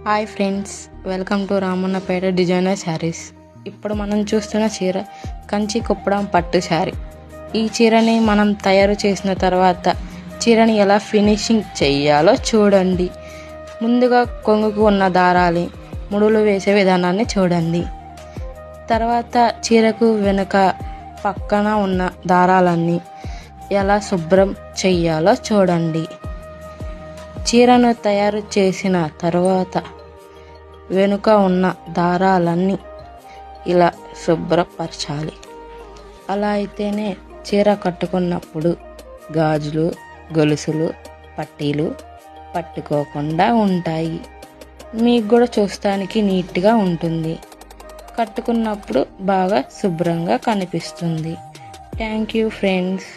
Hi friends, welcome to Ramannapeta designer saris. ఇప్పుడు మనం చూస్తున్న చీర కంచి కుప్పడం పట్టు శారీ. ఈ చీరని మనం తయారు చేసిన తర్వాత చీరని ఎలా ఫినిషింగ్ చేయాలో చూడండి. ముందుగా కొంగుకు ఉన్న దారాలు ముడులు వేసే విధానాన్ని చూడండి. తర్వాత చీరకు వెనుక పక్కన ఉన్న దారాలన్నీ ఎలా శుభ్రం చేయాలో చూడండి. చీరను తయారు చేసిన తర్వాత వెనుక ఉన్న దారాలన్నీ ఇలా శుభ్రపరచాలి. అలా అయితేనే చీర కట్టుకున్నప్పుడు గాజులు, గొలుసులు, పట్టీలు పట్టుకోకుండా ఉంటాయి. మీకు కూడా చూస్తానికి నీట్గా ఉంటుంది. కట్టుకున్నప్పుడు బాగా శుభ్రంగా కనిపిస్తుంది. Thank you friends.